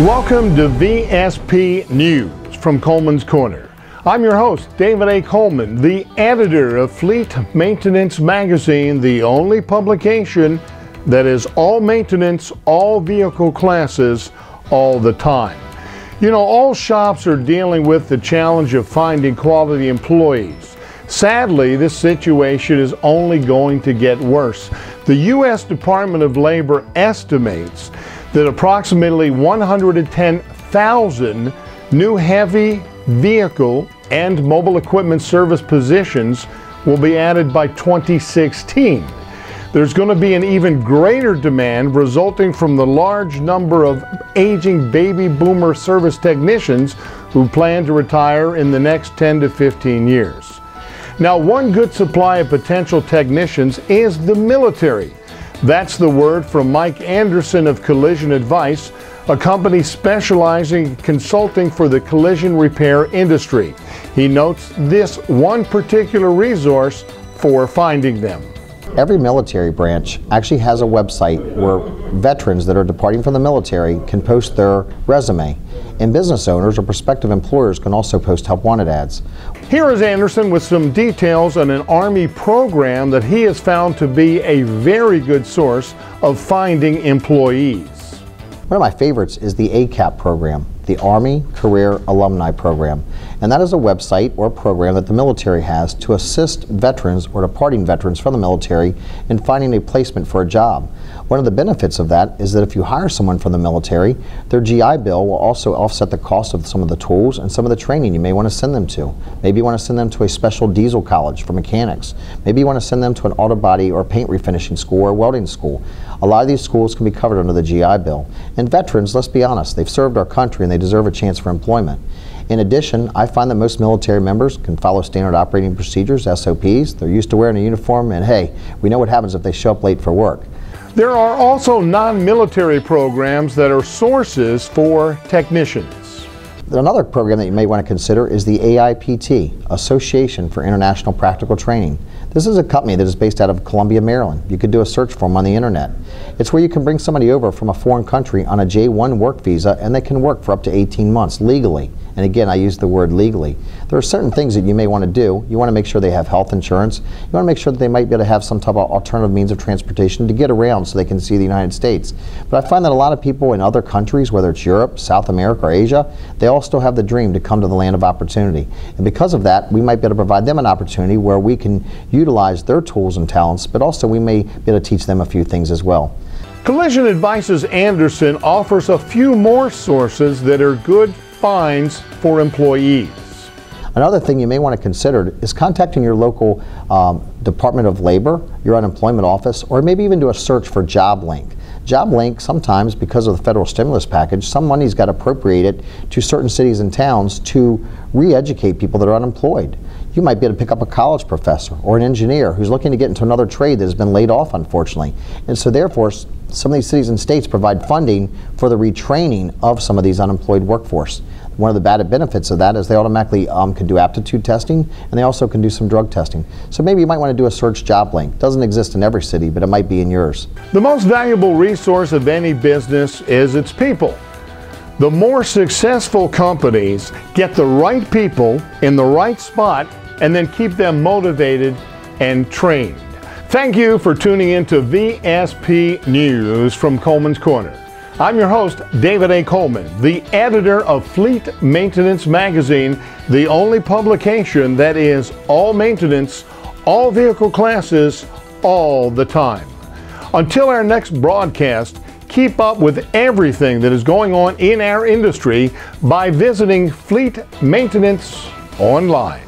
Welcome to VSP News from Kolman's Corner. I'm your host, David A. Kolman, the editor of Fleet Maintenance Magazine, the only publication that is all maintenance, all vehicle classes, all the time. You know, all shops are dealing with the challenge of finding quality employees. Sadly, this situation is only going to get worse. The U.S. Department of Labor estimates that approximately 110,000 new heavy vehicle and mobile equipment service positions will be added by 2016. There's going to be an even greater demand resulting from the large number of aging baby boomer service technicians who plan to retire in the next 10 to 15 years. Now, one good supply of potential technicians is the military. That's the word from Mike Anderson of Collision Advice, a company specializing in consulting for the collision repair industry. He notes this one particular resource for finding them. Every military branch actually has a website where veterans that are departing from the military can post their resume, and business owners or prospective employers can also post help wanted ads. Here is Anderson with some details on an Army program that he has found to be a very good source of finding employees. One of my favorites is the ACAP program, the Army Career Alumni Program. And that is a website or program that the military has to assist veterans or departing veterans from the military in finding a placement for a job. One of the benefits of that is that if you hire someone from the military, their GI Bill will also offset the cost of some of the tools and some of the training you may want to send them to. Maybe you want to send them to a special diesel college for mechanics. Maybe you want to send them to an auto body or paint refinishing school or welding school. A lot of these schools can be covered under the GI Bill. And veterans, let's be honest, they've served our country and they deserve a chance for employment. In addition, I find that most military members can follow standard operating procedures, SOPs. They're used to wearing a uniform, and hey, we know what happens if they show up late for work. There are also non-military programs that are sources for technicians. Another program that you may want to consider is the AIPT, Association for International Practical Training. This is a company that is based out of Columbia, Maryland. You could do a search for them on the internet. It's where you can bring somebody over from a foreign country on a J1 work visa, and they can work for up to 18 months legally. And again, I use the word legally. There are certain things that you may want to do. You want to make sure they have health insurance. You want to make sure that they might be able to have some type of alternative means of transportation to get around so they can see the United States. But I find that a lot of people in other countries, whether it's Europe, South America, or Asia, they all still have the dream to come to the land of opportunity. And because of that, we might be able to provide them an opportunity where we can utilize their tools and talents, but also we may be able to teach them a few things as well. Collision Advice's Anderson offers a few more sources that are good finds for employees. Another thing you may want to consider is contacting your local Department of Labor, your unemployment office, or maybe even do a search for JobLink. JobLink, sometimes because of the federal stimulus package, some money's got appropriated to certain cities and towns to re-educate people that are unemployed. You might be able to pick up a college professor or an engineer who's looking to get into another trade that has been laid off, unfortunately. And so therefore, some of these cities and states provide funding for the retraining of some of these unemployed workforce. One of the bad benefits of that is they automatically can do aptitude testing, and they also can do some drug testing. So maybe you might want to do a search JobLink. It doesn't exist in every city, but it might be in yours. The most valuable resource of any business is its people. The more successful companies get the right people in the right spot and then keep them motivated and trained. Thank you for tuning in to VSP News from Kolman's Corner. I'm your host, David A. Kolman, the editor of Fleet Maintenance Magazine, the only publication that is all maintenance, all vehicle classes, all the time. Until our next broadcast, keep up with everything that is going on in our industry by visiting Fleet Maintenance online.